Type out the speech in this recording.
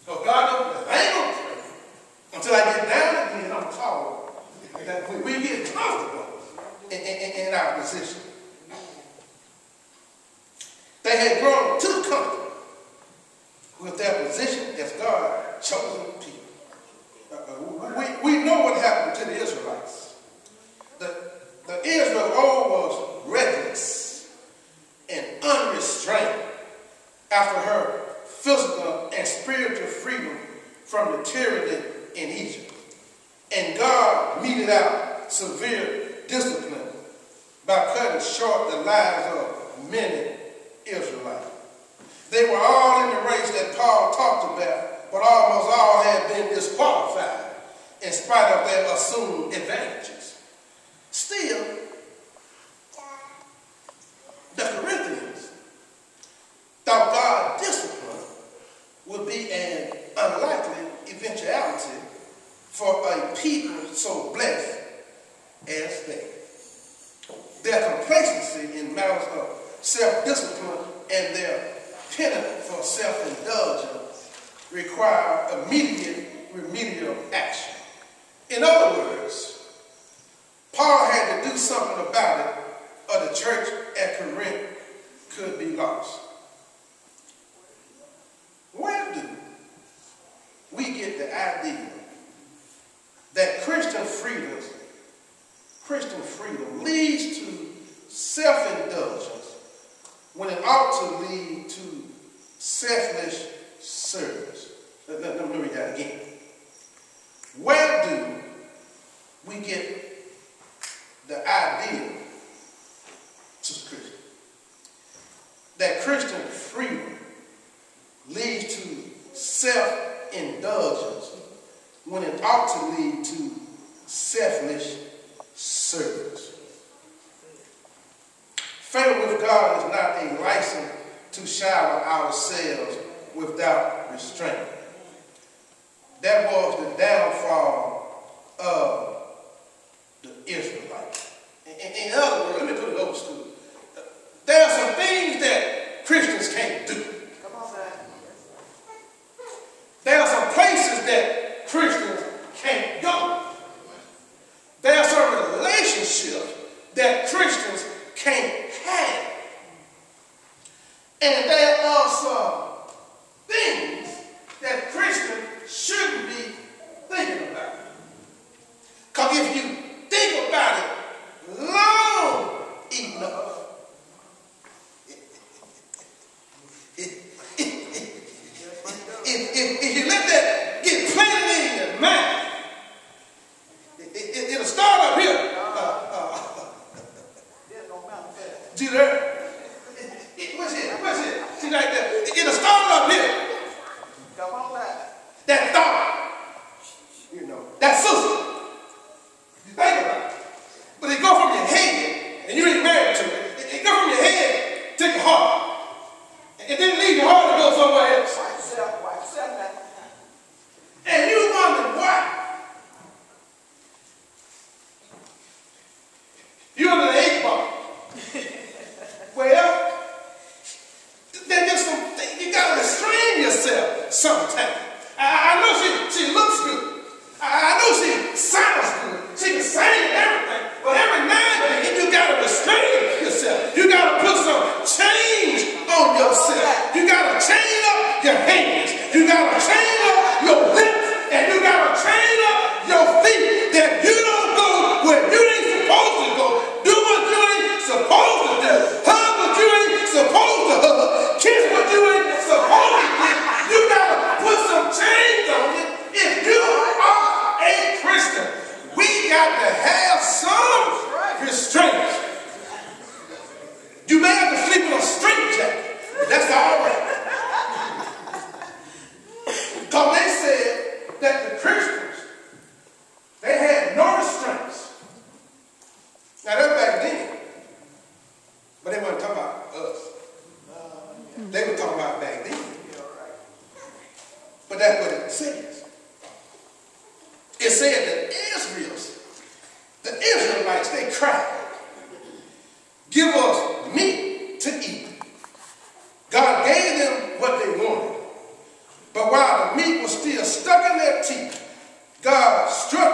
So God knows I ain't going to pray until I get down again on the floor. That we get comfortable in our position. They had grown too comfortable with their position as God's chosen people. We know what happened to the Israelites. The Israel was reckless and unrestrained after her physical and spiritual freedom from the tyranny in Egypt. And God meted out severe discipline by cutting short the lives of many Israelites. They were all in the race that Paul talked about, but almost all had been disqualified in spite of their assumed advantages. Still, the Corinthians thought God's discipline would be an unlikely eventuality for a people so blessed as they. Their complacency in matters of self-discipline and their penchant for self-indulgence require immediate remedial action. In other words, Paul had to do something about it or the church at Corinth could be lost. Where do we get the idea that Christian freedom leads to self-indulgence when it ought to lead to selfish service? Let me read that again. Where do we get the idea, Sister Christian, that Christian freedom leads to self-indulgence when it ought to lead to selfish service? Favor with God is not a license to shower ourselves without restraint. That was the downfall of the Israelites. In other words, let me put it old school. There are some things that Christians can't do. Come on, man. There are some places that Christians can't go. There are some relationships that Christians can't have. And there are some things that Christians shouldn't be thinking about. Because if you think about it long enough, if you let that get planted in your mind, it'll start up here. See there? What's it? See right there? It'll start up here. Come on back. That thought, that sister, you think about it. But it go from your head, and you ain't married to it. It go from your head to your heart. And then leave your heart to go somewhere else. Wipe yourself now. And you wonder why. You're under the 8 ball. Well, there's just some things you got to restrain yourself sometimes. I know she looks good. I know she sounds good. She can sing everything. But every now and then you got to restrain yourself. You got to put some change on yourself. You got to chain up your hands. You got to chain up your lips. And you got to chain up your feet. That you don't go where you ain't supposed to go. Do what you ain't supposed to do. Hug what you ain't supposed to hug. Kiss what you ain't supposed to kiss. You got to put some change on it. If you are a Christian, we got to have some restraint. You may have to sleep in a straitjacket, but that's all right. Because they said that the Christians, they had no restraints. Now that's back then, but they weren't talking about us. They were talking about back then. But that's what it says. It said that the Israelites, they cried, give us meat to eat. God gave them what they wanted. But while the meat still stuck in their teeth, God struck